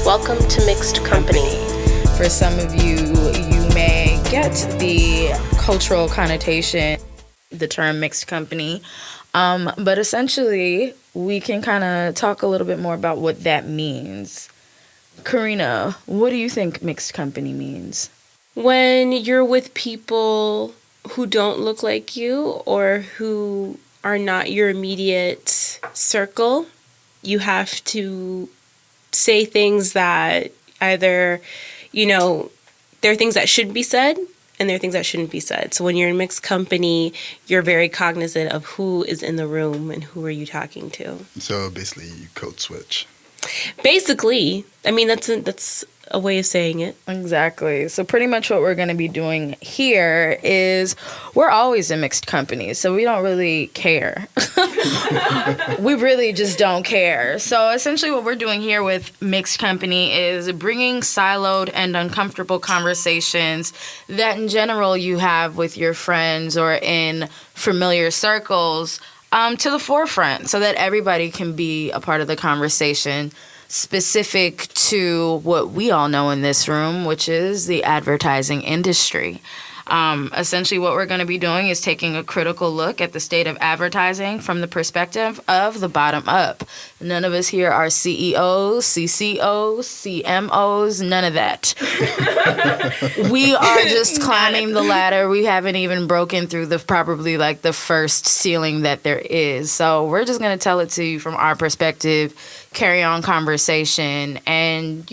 Welcome to Mixed Company. For some of you, you may get the cultural connotation, the term mixed company. But essentially, we can kind of talk a little bit more about what that means. Karinna, what do you think mixed company means? When you're with people who don't look like you or who are not your immediate circle, you have to say things that either, there are things that should be said and there are things that shouldn't be said. So when you're in mixed company, you're very cognizant of who is in the room and who are you talking to. So basically, you code switch. Basically, I mean, that's a way of saying it. Exactly. So pretty much what we're going to be doing here is we're always in mixed company, so we don't really care. We really just don't care. So essentially what we're doing here with mixed company is bringing siloed and uncomfortable conversations that in general you have with your friends or in familiar circles to the forefront so that everybody can be a part of the conversation specific to what we all know in this room, which is the advertising industry. Essentially, what we're going to be doing is taking a critical look at the state of advertising from the perspective of the bottom up. None of us here are CEOs, CCOs, CMOs, none of that. We are just climbing the ladder. We haven't even broken through probably the first ceiling that there is. So we're just going to tell it to you from our perspective, carry on conversation, and,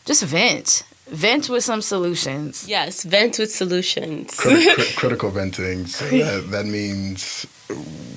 just vent. Vent with some solutions. Yes, vent with solutions. Critical venting. So that means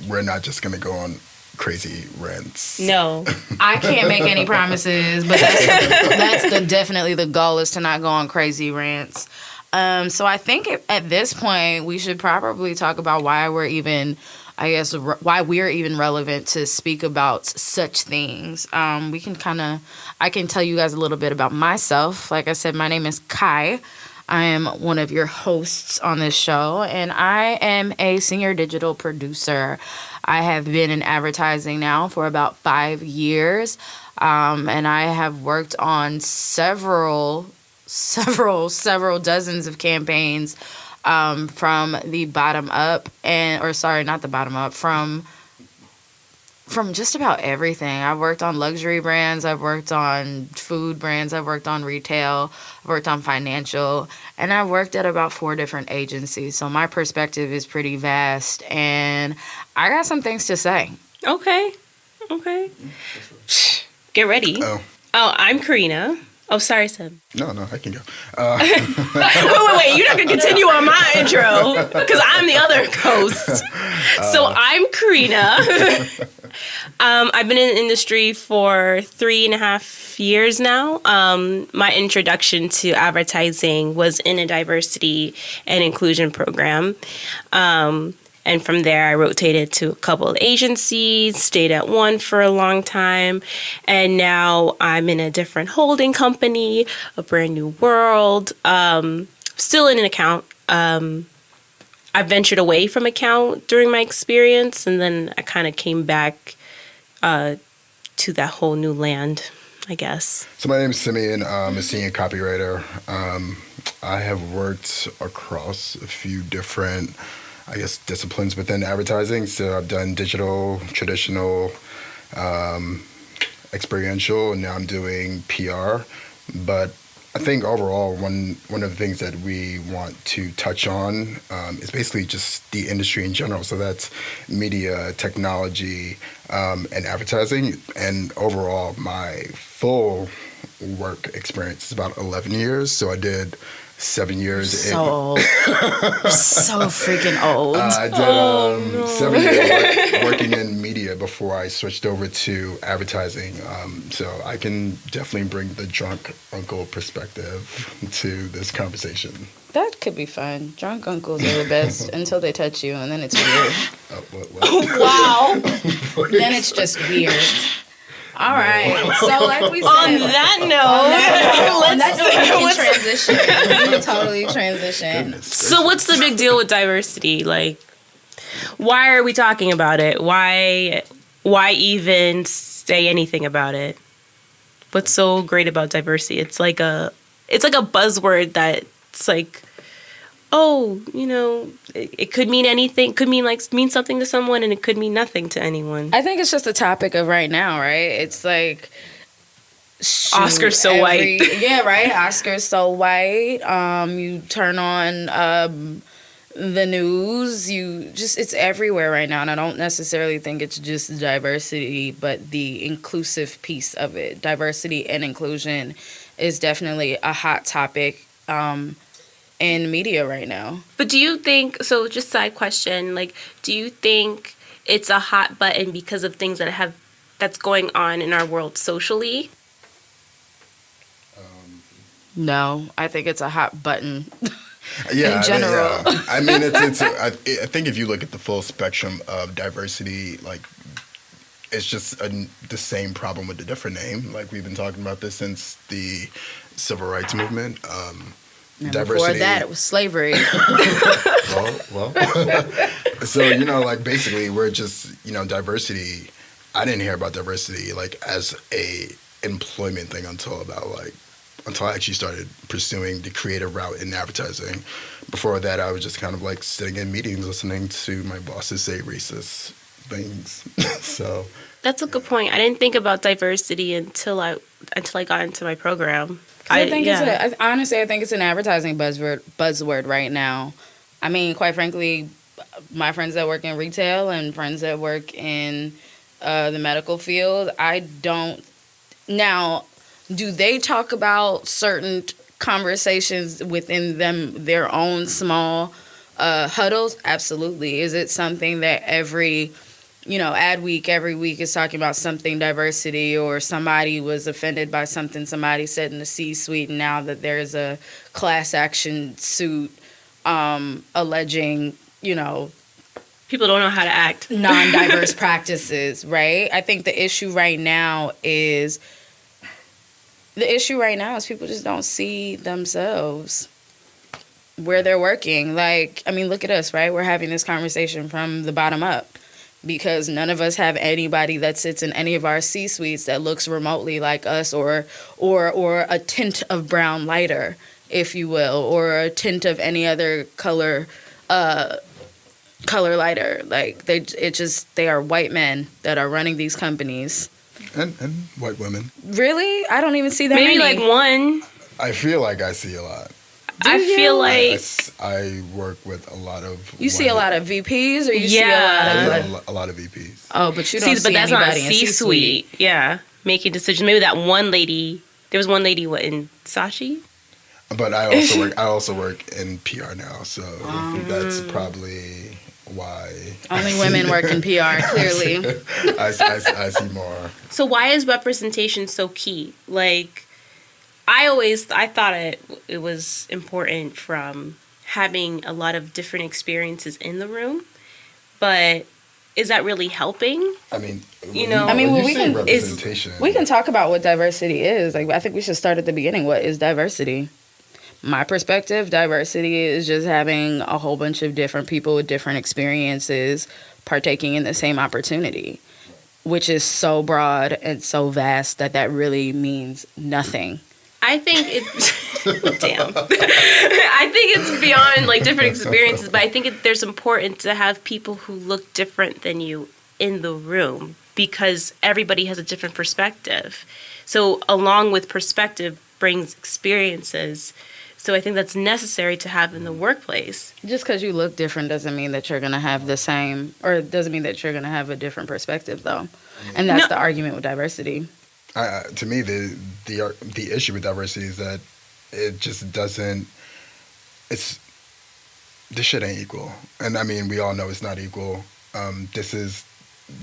we're not just going to go on crazy rants. No. I can't make any promises, but that's definitely the goal, is to not go on crazy rants. So I think at this point, we should probably talk about why we're even relevant to speak about such things. I can tell you guys a little bit about myself. Like I said, my name is Kai. I am one of your hosts on this show, and I am a senior digital producer. I have been in advertising now for about 5 years, and I have worked on several dozens of campaigns from the bottom up, from just about everything. I've worked on luxury brands, I've worked on food brands, I've worked on retail, I've worked on financial, and I've worked at about 4 different agencies. So my perspective is pretty vast, and I got some things to say. Okay. Get ready. Oh, I'm Karinna. Oh, sorry, Sim. No, I can go. Wait. You're not going to continue on my intro because I'm the other host. So I'm Karinna. I've been in the industry for 3.5 years now. My introduction to advertising was in a diversity and inclusion program. And from there, I rotated to a couple of agencies, stayed at one for a long time, and now I'm in a different holding company, a brand new world, still in an account. I ventured away from account during my experience, and then I kind of came back to that whole new land, I guess. So my name is Simeon. I'm a senior copywriter. I have worked across a few different disciplines within advertising. So I've done digital, traditional, experiential, and now I'm doing PR. But I think overall, one of the things that we want to touch on is basically just the industry in general. So that's media, technology, and advertising. And overall, my full work experience is about 11 years. So I did 7 years. So old. So freaking old. I did 7 years working in media before I switched over to advertising. So I can definitely bring the drunk uncle perspective to this conversation. That could be fun. Drunk uncles are the best until they touch you, and then it's weird. What? Wow. Then it's just weird. All right. So like we said. On that note, we can transition. We can totally transition. Goodness. So what's the big deal with diversity? Like, why are we talking about it? Why even say anything about it? what's so great about diversity. It's like a buzzword that's like, oh, it could mean anything. Could mean something to someone, and it could mean nothing to anyone. I think it's just the topic of right now, right? It's like Oscar's so white. Yeah, right. Oscar's so white. You turn on the news. It's everywhere right now, and I don't necessarily think it's just diversity, but the inclusive piece of it. Diversity and inclusion is definitely a hot topic in media right now. But do you think, so just side question, like, do you think it's a hot button because of things that's going on in our world socially? No, I think it's a hot button. Yeah, in general. I mean, I think if you look at the full spectrum of diversity, like, it's just the same problem with a different name. Like, we've been talking about this since the civil rights movement. And Diversity. before that, it was slavery. well. So, like, basically, we're just, diversity. I didn't hear about diversity, like, as a employment thing until I actually started pursuing the creative route in advertising. Before that, I was just kind of like sitting in meetings, listening to my bosses say racist things. So that's a good point. I didn't think about diversity until I got into my program. Honestly, I think it's an advertising buzzword right now. I mean, quite frankly, my friends that work in retail and friends that work in the medical field, do they talk about certain conversations within their own small huddles? Absolutely. Is it something that every week is talking about something diversity, or somebody was offended by something somebody said in the C-suite, and now that there's a class action suit alleging, people don't know how to act. Non-diverse practices, right? I think the issue right now is people just don't see themselves where they're working. Like, I mean, look at us, right? We're having this conversation from the bottom up because none of us have anybody that sits in any of our C-suites that looks remotely like us, or a tint of brown lighter, if you will, or a tint of any other color lighter. Like, they are white men that are running these companies. And white women. Really? I don't even see that Maybe many. like one. I feel like I see a lot. I feel like I work with a lot of. You see a lot of VPs, or you see a lot of VPs. Oh, but you don't see but that's not anybody in C-suite. Yeah, making decisions. Maybe that one lady. There was one lady in Sashi. But I also work in PR now, so that's probably why. Only women work in PR, clearly. I see more. So why is representation so key? Like, I thought it was important from having a lot of different experiences in the room, but is that really helping? I mean, we can talk about what diversity is. Like, I think we should start at the beginning. What is diversity? My perspective, diversity is just having a whole bunch of different people with different experiences partaking in the same opportunity, which is so broad and so vast that really means nothing. I think damn. I think it's beyond like different experiences, but I think there's important to have people who look different than you in the room because everybody has a different perspective. So along with perspective brings experiences. So I think that's necessary to have in the workplace. Just because you look different doesn't mean that you're going to have the same, or it doesn't mean that you're going to have a different perspective, though. And that's the argument with diversity. To me, the issue with diversity is that it just doesn't. This shit ain't equal, and I mean we all know it's not equal. This is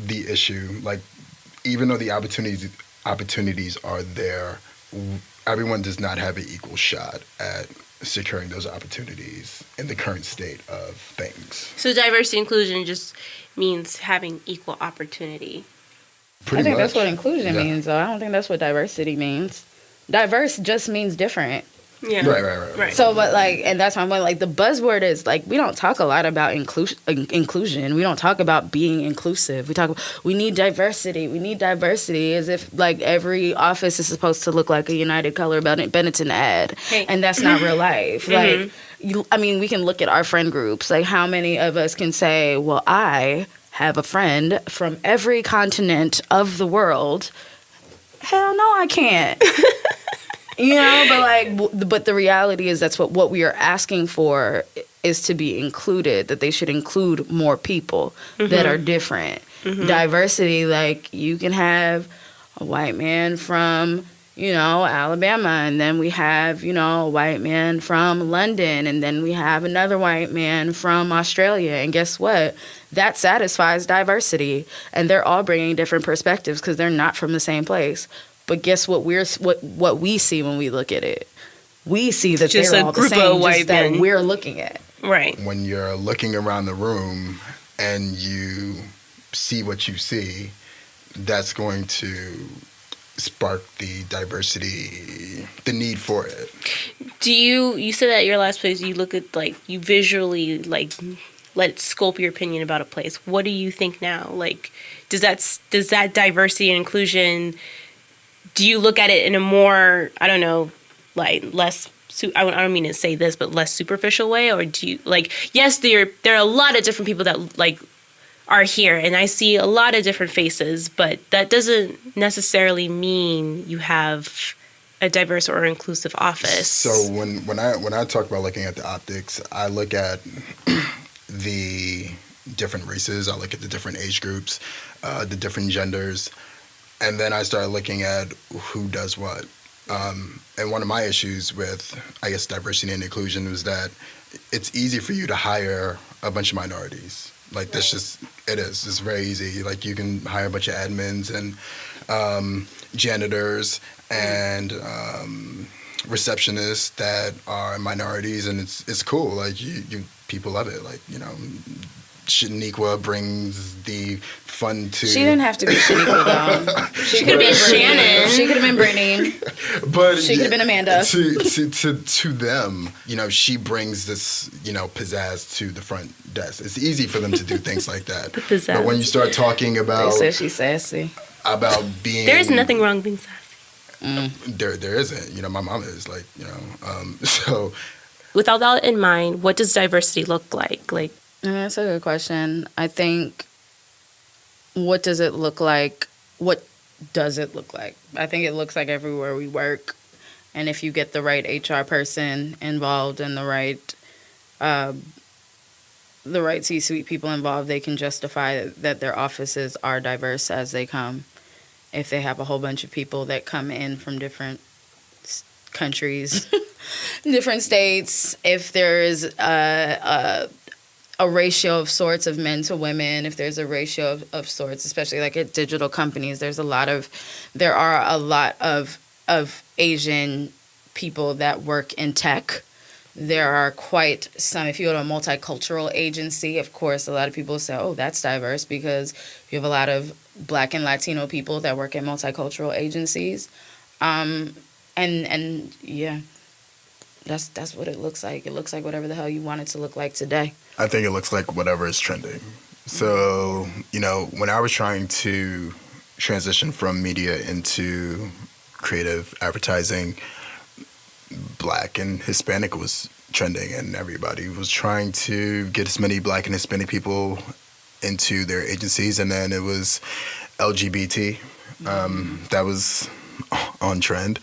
the issue. Like, even though the opportunities are there, everyone does not have an equal shot at securing those opportunities in the current state of things. So diversity inclusion just means having equal opportunity. I think that's what inclusion means, though. I don't think that's what diversity means. Diverse just means different. Yeah. Right. So, but like, and that's why I'm like, the buzzword is like, we don't talk a lot about inclusion. We don't talk about being inclusive. We talk about, we need diversity. We need diversity as if like every office is supposed to look like a United Color Benetton ad. Hey. And that's not real life. Mm-hmm. Like, I mean, we can look at our friend groups. Like, how many of us can say, well, I have a friend from every continent of the world? Hell no, I can't. You know, but the reality is that's what we are asking for is to be included, that they should include more people that are different. Diversity, like you can have a white man from, you know, Alabama, and then we have, you know, a white man from London, and then we have another white man from Australia. And guess what? That satisfies diversity. And they're all bringing different perspectives because they're not from the same place. But guess what? What we see when we look at it, we see that Just they're a all the group same, of white just that men. we're looking at. Right. When you're looking around the room and you see what you see, that's going to spark the diversity, the need for it. Do you said at your last place you look at like you visually like let it sculpt your opinion about a place. What do you think now? Like does that diversity and inclusion, do you look at it in a more, I don't know, like less I don't mean to say this, but less superficial way, or do you like, yes, there are a lot of different people that like are here, and I see a lot of different faces, but that doesn't necessarily mean you have a diverse or inclusive office. So when I talk about looking at the optics, I look at the different races, I look at the different age groups, the different genders, and then I start looking at who does what. And one of my issues with, I guess, diversity and inclusion was that it's easy for you to hire a bunch of minorities. Like, that's just, it is. It's very easy. Like, you can hire a bunch of admins and janitors and receptionists that are minorities, and it's cool. Like, you people love it. Like, you know, Shaniqua brings the fun to... She didn't have to be Shaniqua, though. She could have been Shannon. She could have been Brittany. But she could have been Amanda. To them, you know, she brings this, you know, pizzazz to the front desk. It's easy for them to do things like that. But when you start talking about... They said she's sassy. About being... There is nothing wrong being sassy. There isn't. You know, my mom is, like, you know, so... With all that in mind, what does diversity look like? Like, that's a good question. I think, what does it look like? What does it look like? I think it looks like everywhere we work. And if you get the right HR person involved and the right C-suite people involved, they can justify that their offices are diverse as they come. If they have a whole bunch of people that come in from different countries, different states, if there is a ratio of sorts of men to women, if there's a ratio of sorts, especially like at digital companies, there are a lot of Asian people that work in tech. There are quite some, if you go to a multicultural agency, of course, a lot of people say, oh, that's diverse, because you have a lot of Black and Latino people that work at multicultural agencies. And yeah, that's what it looks like. It looks like whatever the hell you want it to look like today. I think it looks like whatever is trending. So, you know, when I was trying to transition from media into creative advertising, Black and Hispanic was trending, and everybody was trying to get as many Black and Hispanic people into their agencies. And then it was LGBT that was on trend,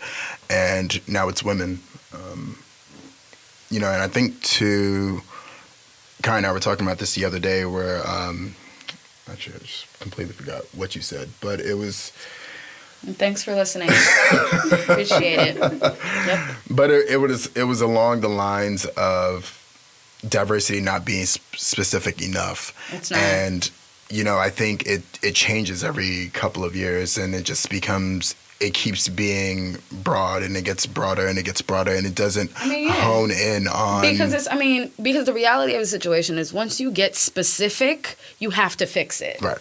and now it's women. You know, and I think Karinna and I were talking about this the other day, where actually I just completely forgot what you said, but it was... Thanks for listening. Appreciate it. Yep. But it was along the lines of diversity not being specific enough. It's not. And, you know, I think it changes every couple of years, and it just becomes... It keeps being broad, and it gets broader, and it gets broader, and it doesn't hone in on... Because because the reality of the situation is, once you get specific, you have to fix it. Right.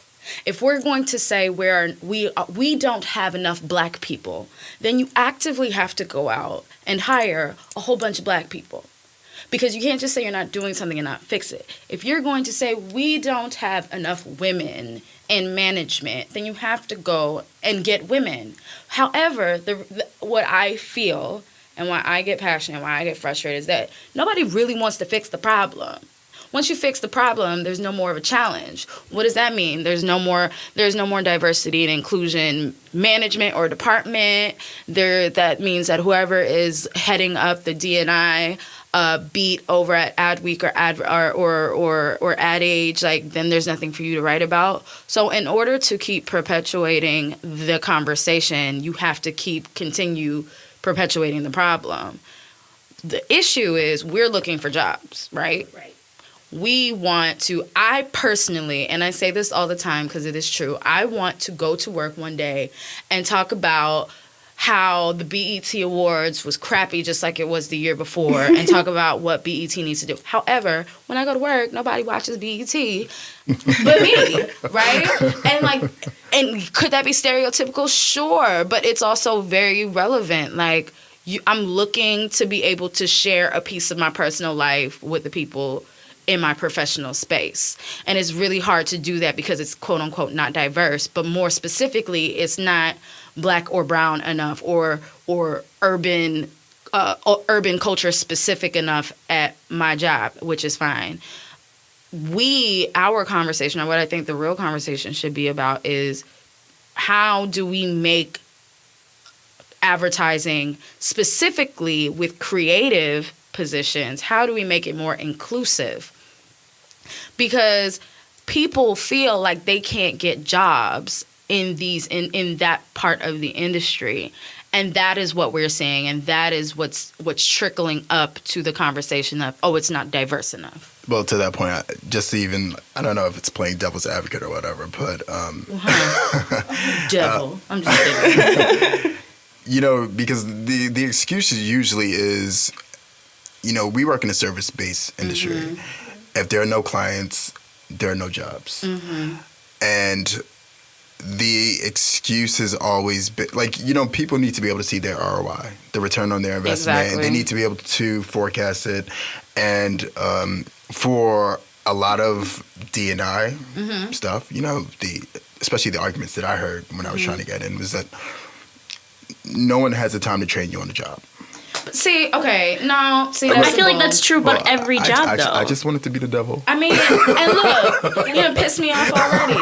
If we're going to say we don't have enough black people, then you actively have to go out and hire a whole bunch of black people. Because you can't just say you're not doing something and not fix it. If you're going to say we don't have enough women in management, then you have to go and get women. However, what I feel and why I get passionate, why I get frustrated is that nobody really wants to fix the problem. Once you fix the problem, there's no more of a challenge. What does that mean? There's no more diversity and inclusion management or department. That means that whoever is heading up the D&I beat over at Adweek or Ad Age, like, then there's nothing for you to write about. So in order to keep perpetuating the conversation, you have to continue perpetuating the problem. The issue is we're looking for jobs, right? Right. I personally, and I say this all the time because it is true, I want to go to work one day and talk about how the BET Awards was crappy just like it was the year before and talk about what BET needs to do. However, when I go to work, nobody watches BET but me, right? And could that be stereotypical? Sure, but it's also very relevant. Like, I'm looking to be able to share a piece of my personal life with the people in my professional space. And it's really hard to do that because it's quote unquote not diverse, but more specifically, it's not black or brown enough or urban culture specific enough at my job, which is fine. Our conversation, or what I think the real conversation should be about, is how do we make advertising specifically with creative positions, how do we make it more inclusive? Because people feel like they can't get jobs in that part of the industry. And that is what we're seeing, and that is what's trickling up to the conversation of, oh, it's not diverse enough. Well, to that point, I don't know if it's playing devil's advocate or whatever, but devil. I'm just kidding. Because the excuse usually is, we work in a service-based industry. Mm-hmm. If there are no clients, there are no jobs. Mm-hmm. And the excuse has always been, people need to be able to see their ROI, the return on their investment. Exactly. They need to be able to forecast it. And for a lot of D&I stuff, especially the arguments that I heard when I was trying to get in was that no one has the time to train you on the job. I feel like that's true about every job, though. I just wanted to be the devil. I mean, and look, you done pissed me off already.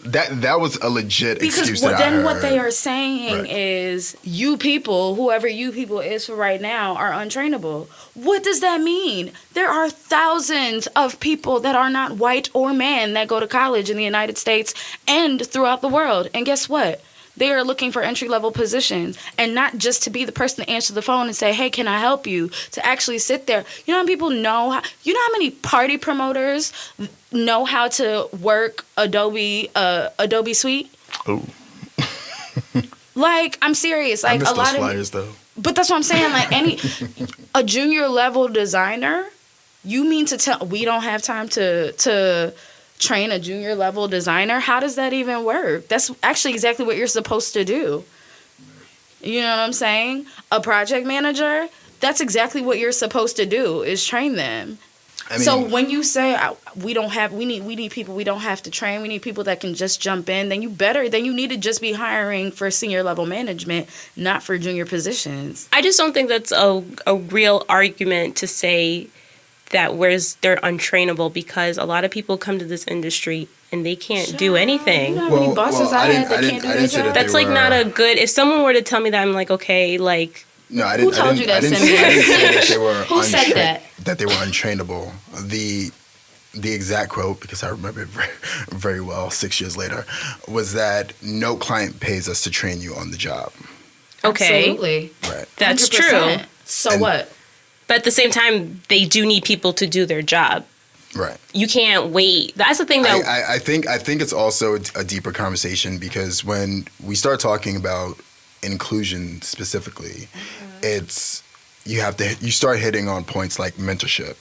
That was a legit excuse that I heard. Because then what they are saying is, you people, whoever you people is for right now, are untrainable. What does that mean? There are thousands of people that are not white or man that go to college in the United States and throughout the world. And guess what? They are looking for entry-level positions, and not just to be the person to answer the phone and say, hey, can I help you? To actually sit there. You know how people know? You know how many party promoters know how to work Adobe Suite? Oh. I'm serious. I miss those flyers, though. But that's what I'm saying. A junior-level designer, you mean to tell we don't have time to train a junior level designer? How does that even work? That's actually exactly what you're supposed to do. You know what I'm saying? A project manager, that's exactly what you're supposed to do, is train them. So when you say we need people we don't have to train, we need people that can just jump in, then you need to just be hiring for senior level management, not for junior positions. I just don't think that's a real argument to say that they're untrainable, because a lot of people come to this industry and they can't do anything. You know how many bosses I had that can't do their job? That's not a good. If someone were to tell me that, I'm like, okay, like. No, I didn't. Who told you that, Simeon? I didn't say that they were Who said that? That they were untrainable. The exact quote, because I remember it very, very well 6 years later, was that no client pays us to train you on the job. Okay. Absolutely. Right. That's 100%. true. So what? But at the same time, they do need people to do their job. Right. You can't wait. That's the thing that I think it's also a deeper conversation, because when we start talking about inclusion specifically, it's you start hitting on points like mentorship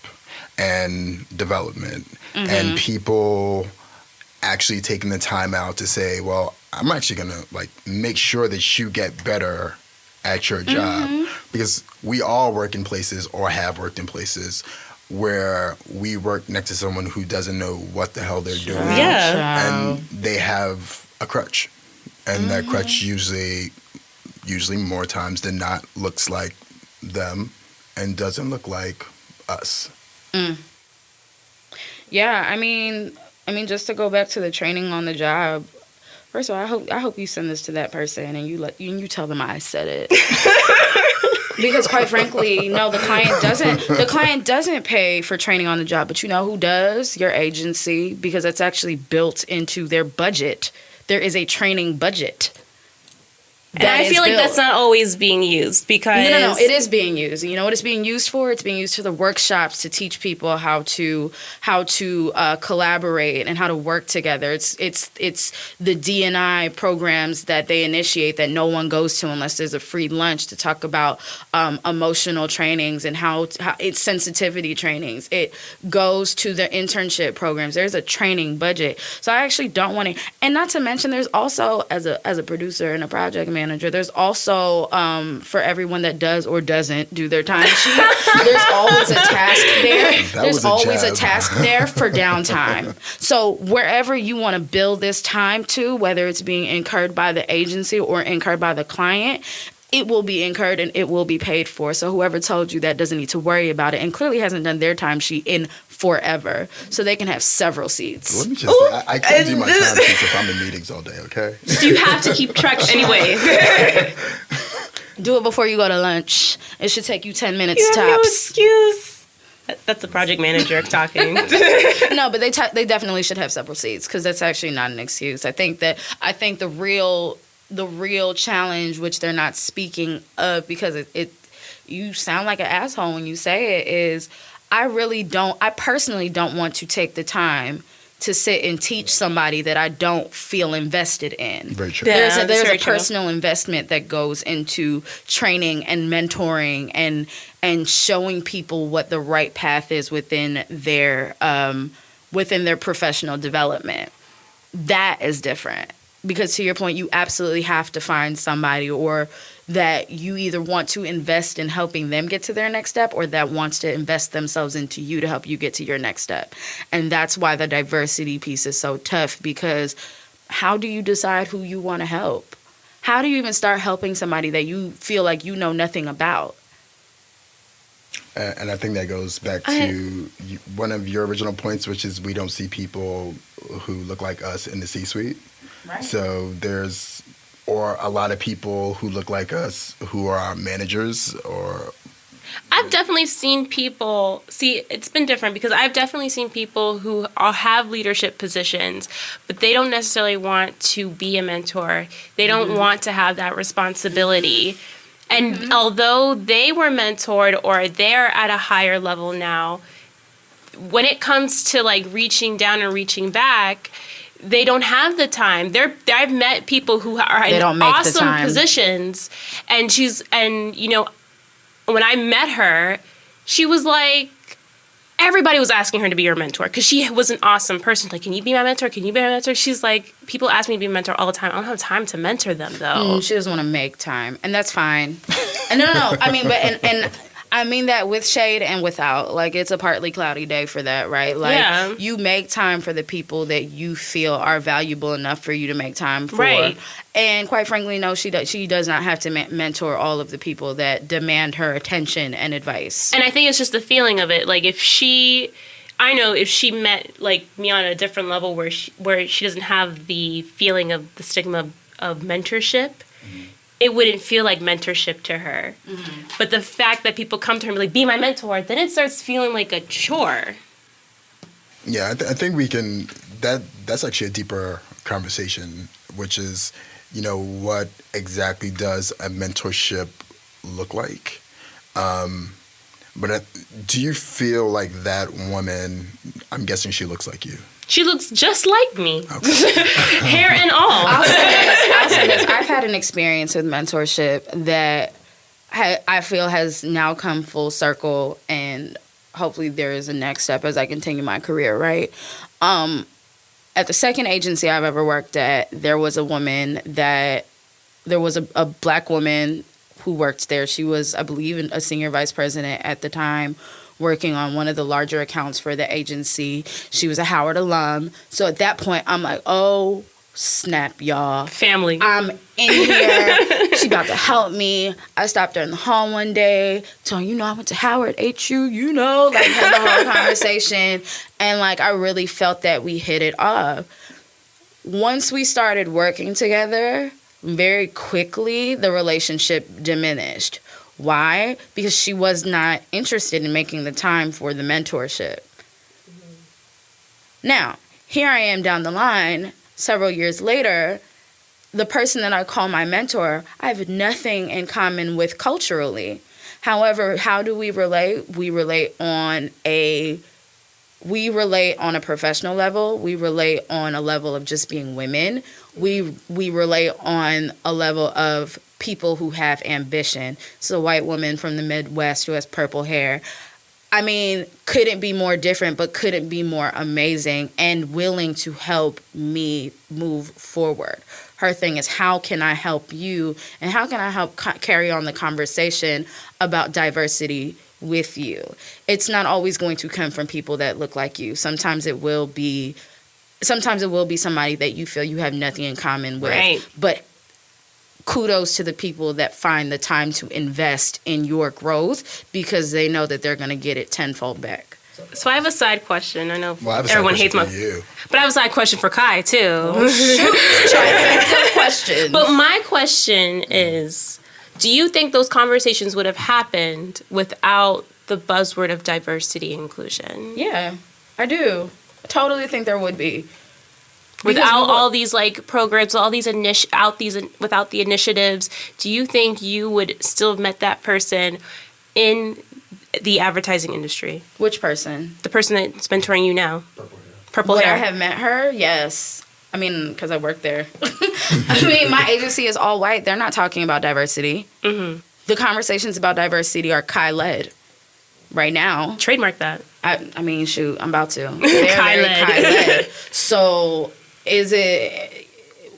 and development and people actually taking the time out to say, well, I'm actually going to like make sure that you get better at your job. Because we all work in places or have worked in places where we work next to someone who doesn't know what the hell they're doing. And they have a crutch. And that crutch usually more times than not looks like them and doesn't look like us. Yeah, I mean, just to go back to the training on the job. First of all, I hope you send this to that person and you tell them I said it. Because quite frankly, no, the client doesn't pay for training on the job, but you know who does? Your agency, because it's actually built into their budget. There is a training budget. And I feel like that's not always being used because... No, it is being used. You know what it's being used for? It's being used for the workshops to teach people how to collaborate and how to work together. It's the D&I programs that they initiate that no one goes to unless there's a free lunch to talk about emotional trainings and how it's sensitivity trainings. It goes to the internship programs. There's a training budget. So I actually don't want to... And not to mention, there's also, as a producer and a project manager, there's also for everyone that does or doesn't do their time sheet, there's always a task there. There's always a task there for downtime. So wherever you want to bill this time to, whether it's being incurred by the agency or incurred by the client, it will be incurred and it will be paid for. So whoever told you that doesn't need to worry about it and clearly hasn't done their timesheet in forever. So they can have several seats. Let me just say, I can't do my time sheets if I'm in meetings all day, okay? So you have to keep track anyway. Do it before you go to lunch. It should take you 10 minutes you have tops. No excuse. That's the project manager talking. No, but they definitely should have several seats because that's actually not an excuse. I think the real challenge, which they're not speaking of because you sound like an asshole when you say it, is I personally don't want to take the time to sit and teach somebody that I don't feel invested in. Very true. There's very a personal investment that goes into training and mentoring and showing people what the right path is within their professional development. That is different. Because to your point, you absolutely have to find somebody or that you either want to invest in helping them get to their next step or that wants to invest themselves into you to help you get to your next step. And that's why the diversity piece is so tough because how do you decide who you want to help? How do you even start helping somebody that you feel like you know nothing about? And I think that goes back to one of your original points, which is we don't see people who look like us in the C-suite. Right. So there's a lot of people who look like us who are our managers or... I've definitely seen people... See, it's been different because I've definitely seen people who have leadership positions, but they don't necessarily want to be a mentor. They don't want to have that responsibility. And although they were mentored or they're at a higher level now, when it comes to like reaching down and reaching back, they don't have the time. I've met people who are in awesome positions, and when I met her, she was like, everybody was asking her to be her mentor because she was an awesome person. Like, can you be my mentor? Can you be my mentor? She's like, people ask me to be a mentor all the time. I don't have time to mentor them though. She doesn't want to make time, and that's fine. And no. I mean, and I mean that with shade and without. Like, it's a partly cloudy day for that, right? Like, you make time for the people that you feel are valuable enough for you to make time for. Right. And quite frankly, no, she does not have to mentor all of the people that demand her attention and advice. And I think it's just the feeling of it. Like, if she met like me on a different level where she doesn't have the feeling of the stigma of mentorship, it wouldn't feel like mentorship to her. But the fact that people come to her and be like, be my mentor, then it starts feeling like a chore. Yeah, I think we can... That's actually a deeper conversation, which is, what exactly does a mentorship look like? But do you feel like that woman, I'm guessing she looks like you? She looks just like me. Okay. Hair and all. I'll say this. I've had an experience with mentorship that I feel has now come full circle, and hopefully there is a next step as I continue my career, right? At the second agency I've ever worked at, there was a black woman who worked there. She was, I believe, a senior vice president at the time, working on one of the larger accounts for the agency. She was a Howard alum. So at that point, I'm like, oh, snap, y'all. Family. I'm in here. She about to help me. I stopped her in the hall one day, telling I went to Howard, HU, like had the whole conversation. And like, I really felt that we hit it off. Once we started working together, very quickly, the relationship diminished. Why? Because she was not interested in making the time for the mentorship. Now, here I am down the line, several years later, the person that I call my mentor, I have nothing in common with culturally. However, how do we relate? We relate on a professional level. We relate on a level of just being women. We relate on a level of people who have ambition. So a white woman from the Midwest who has purple hair. I mean, couldn't be more different, but couldn't be more amazing and willing to help me move forward. Her thing is, how can I help you? And how can I help carry on the conversation about diversity with you? It's not always going to come from people that look like you. Sometimes it will be somebody that you feel you have nothing in common with. Right. But kudos to the people that find the time to invest in your growth because they know that they're going to get it tenfold back. So I have a side question. I know Well, I have a side everyone question hates for you. but I have a side question for Kai too. Oh, shoot. Questions. But my question is, do you think those conversations would have happened without the buzzword of diversity and inclusion? Yeah, I do. I totally think there would be. Without all these like programs, all these without the initiatives, do you think you would still have met that person in the advertising industry? Which person? The person that's mentoring you now. Purple Would hair. I have met her? Yes. I mean, because I work there. I mean, my agency is all white. They're not talking about diversity. Mm-hmm. The conversations about diversity are Kai-led right now. Trademark that. I mean, shoot, I'm about to. They're Kai-led. very Kai-led. So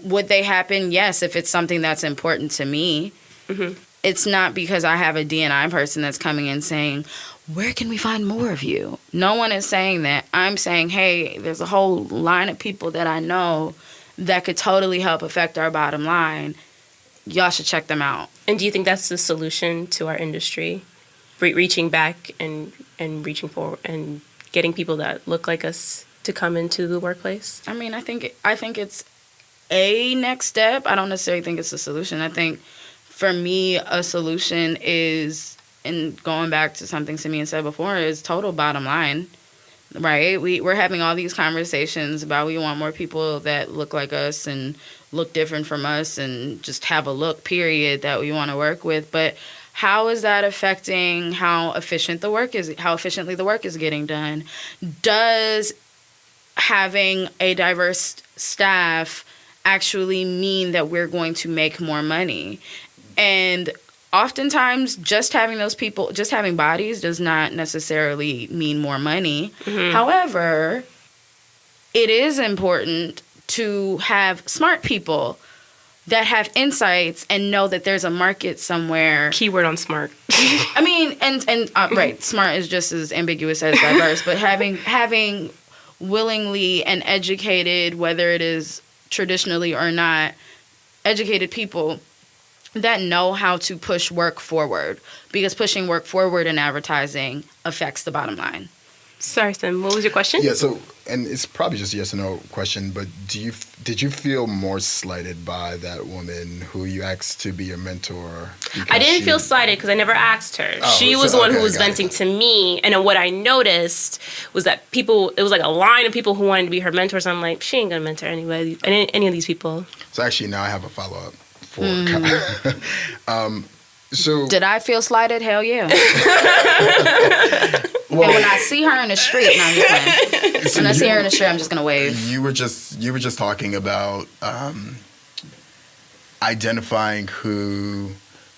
would they happen? Yes, if it's something that's important to me. Mm-hmm. It's not because I have a D&I person that's coming in saying, where can we find more of you? No one is saying that. I'm saying, hey, there's a whole line of people that I know that could totally help affect our bottom line. Y'all should check them out. And do you think that's the solution to our industry? Reaching back and reaching forward and getting people that look like us to come into the workplace? I mean, I think it's a next step. I don't necessarily think it's a solution. I think for me, a solution is, and going back to something Simeon said before, is total bottom line, right? We're having all these conversations about we want more people that look like us and look different from us and just have a look, period, that we want to work with. But how is that affecting how efficiently the work is getting done? Does having a diverse staff actually mean that we're going to make more money? And oftentimes, just having bodies does not necessarily mean more money. Mm-hmm. However, it is important to have smart people that have insights and know that there's a market somewhere. Keyword on smart. I mean, and right, smart is just as ambiguous as diverse, but having willingly and educated, whether it is traditionally or not, educated people that know how to push work forward, because pushing work forward in advertising affects the bottom line. Sorry, Sim, what was your question? Yeah, so, and it's probably just a yes or no question, but did you feel more slighted by that woman who you asked to be your mentor? I didn't feel slighted because I never asked her. She was the one who was venting to me, and then what I noticed was that it was like a line of people who wanted to be her mentors. I'm like, she ain't gonna mentor anybody, any of these people. So actually now I have a follow-up for so did I feel slighted? Hell yeah. Well, and when I see her in the street, when I see her in the street, I'm just gonna wave. You were just talking about identifying who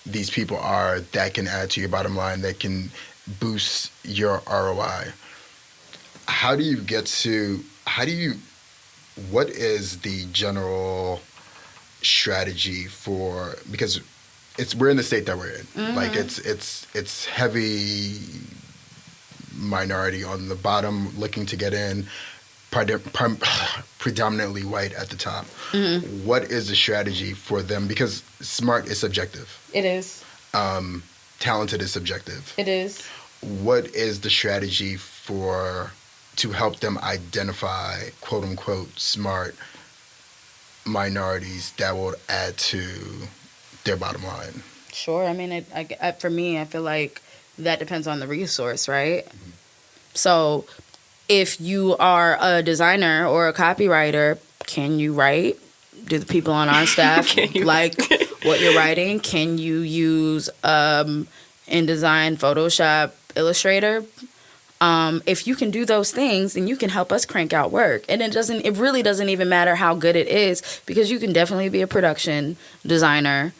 these people are that can add to your bottom line, that can boost your ROI. what is the general strategy for, because we're in the state that we're in. Mm-hmm. Like it's heavy minority on the bottom looking to get in, predominantly white at the top. Mm-hmm. What is the strategy for them? Because smart is subjective. It is. Talented is subjective. It is. What is the strategy to help them identify quote unquote smart minorities that will add to their bottom line? Sure. I mean, for me, I feel like that depends on the resource, right? Mm-hmm. So if you are a designer or a copywriter, can you write? Do the people on our staff like what you're writing? Can you use InDesign, Photoshop, Illustrator? If you can do those things, then you can help us crank out work. And it really doesn't even matter how good it is, because you can definitely be a production designer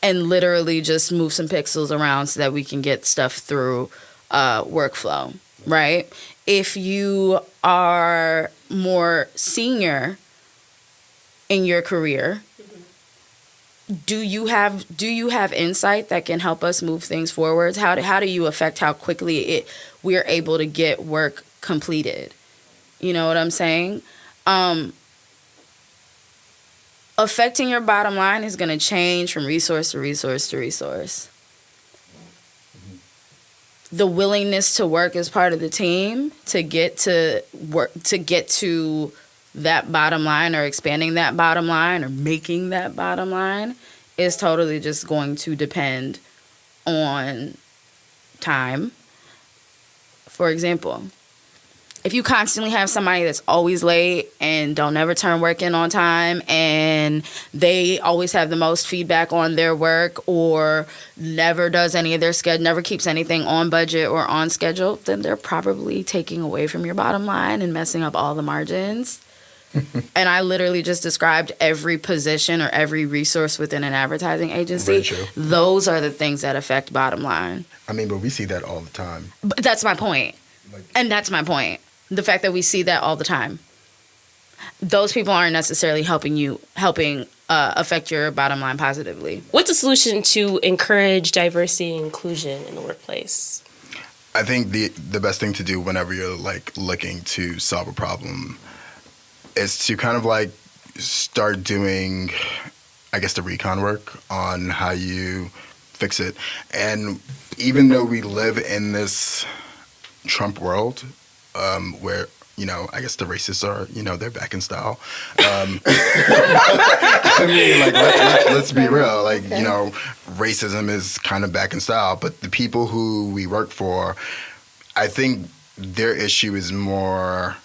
and literally just move some pixels around so that we can get stuff through workflow, right? If you are more senior in your career, do you have insight that can help us move things forwards? How do you affect how quickly we're able to get work completed? You know what I'm saying? Affecting your bottom line is going to change from resource to resource to resource. The willingness to work as part of the team to get to that bottom line, or expanding that bottom line, or making that bottom line, is totally just going to depend on time. For example, if you constantly have somebody that's always late and don't ever turn work in on time, and they always have the most feedback on their work, or never does any of their schedule, never keeps anything on budget or on schedule, then they're probably taking away from your bottom line and messing up all the margins. And I literally just described every position or every resource within an advertising agency. Those are the things that affect bottom line. I mean, but we see that all the time. But that's my point. And that's my point. The fact that we see that all the time. Those people aren't necessarily helping affect your bottom line positively. What's a solution to encourage diversity and inclusion in the workplace? I think the best thing to do whenever you're like looking to solve a problem is to kind of like start doing, I guess, the recon work on how you fix it. And even though we live in this Trump world, where, you know, I guess the racists are, you know, they're back in style. I mean, like, let's be real. Like, you know, racism is kind of back in style. But the people who we work for, I think their issue is more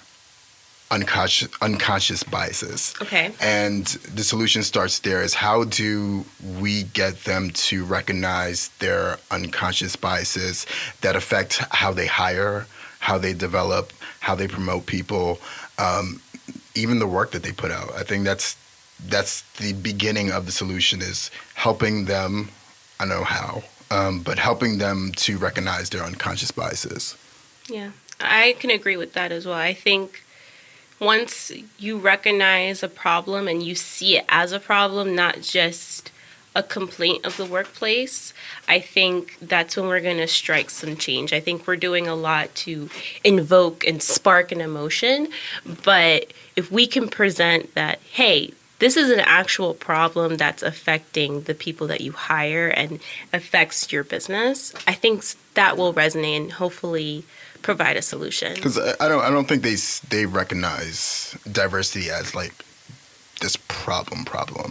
unconscious biases. Okay. And the solution starts there, is how do we get them to recognize their unconscious biases that affect how they hire, how they develop, how they promote people, even the work that they put out. I think that's the beginning of the solution, is helping them, I know how, but helping them to recognize their unconscious biases. Yeah, I can agree with that as well. I think once you recognize a problem and you see it as a problem, not just a complaint of the workplace, I think that's when we're going to strike some change. I think we're doing a lot to invoke and spark an emotion, but if we can present that, hey, this is an actual problem that's affecting the people that you hire and affects your business, I think that will resonate and hopefully provide a solution. Because I don't think they recognize diversity as like this problem.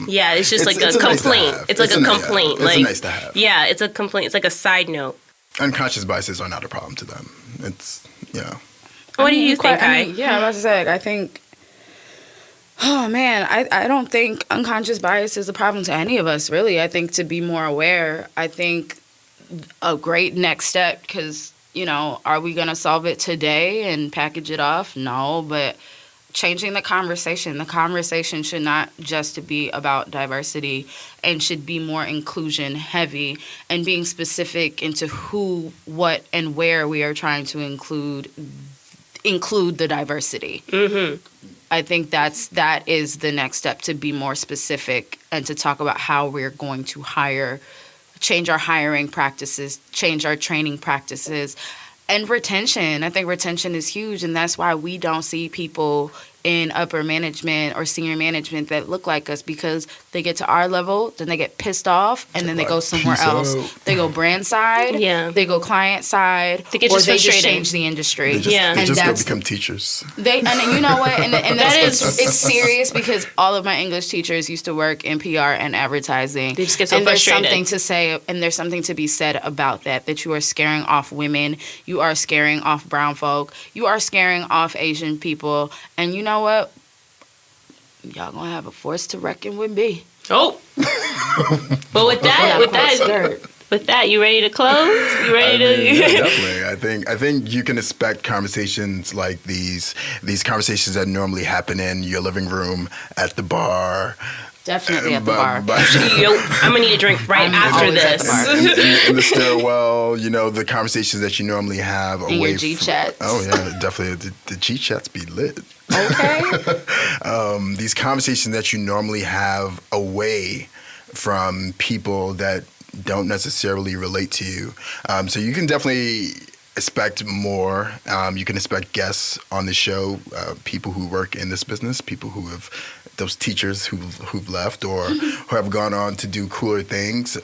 Yeah, it's just like a complaint. It's like a complaint. It's a nice to have. Yeah, it's a complaint. It's like a side note. Unconscious biases are not a problem to them. It's, you know. What do you think, Kai? I was about to say, I think, oh man, I don't think unconscious bias is a problem to any of us, really. I think to be more aware, I think a great next step, because, you know, are we going to solve it today and package it off? No, but changing the conversation. The conversation should not just be about diversity, and should be more inclusion heavy, and being specific into who, what, and where we are trying to include the diversity. Mm-hmm. I think that is the next step, to be more specific and to talk about how we're going to change our hiring practices, change our training practices, and retention. I think retention is huge, and that's why we don't see people in upper management or senior management that look like us, because they get to our level, then they get pissed off, and then they go somewhere else. They go brand side, they go client side, they get or just they just frustrated. change the industry. They just go become teachers. And you know what? And it's serious, because all of my English teachers used to work in PR and advertising. They just get so and frustrated. There's something to be said about that you are scaring off women, you are scaring off brown folk, you are scaring off Asian people, and you know what? Y'all gonna have a force to reckon with me. Oh. But with that, you ready to close? You ready to? Yeah, definitely. I think you can expect conversations like these conversations that normally happen in your living room, at the bar. Definitely at the bar. I'm gonna need a drink right after this. In the stairwell, the conversations that you normally have in away your G-chats. Oh yeah, definitely. The G-chats be lit. Okay. These conversations that you normally have away from people that don't necessarily relate to you. So you can definitely expect more. You can expect guests on the show, people who work in this business, people who have those teachers who've left or who have gone on to do cooler things.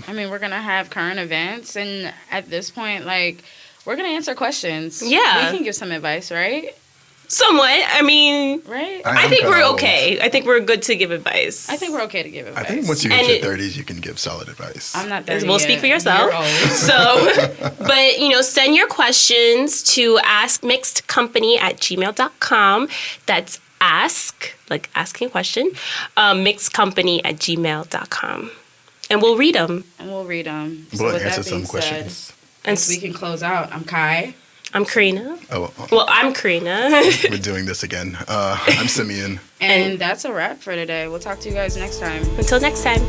We're gonna have current events, and at this point, we're gonna answer questions. Yeah, we can give some advice, right? Somewhat. Right? I think we're okay. I think we're good to give advice. I think we're okay to give advice. I think once you hit your 30s, you can give solid advice. I'm not 30 Well, yet. speak for yourself. You're old. So, but, send your questions to askmixedcompany@gmail.com. That's ask, like asking a question, mixedcompany@gmail.com. And we'll read them. We'll answer some questions. And we can close out. I'm Kai. I'm Karinna. Well, I'm Karinna. We're doing this again. I'm Simeon. And that's a wrap for today. We'll talk to you guys next time. Until next time.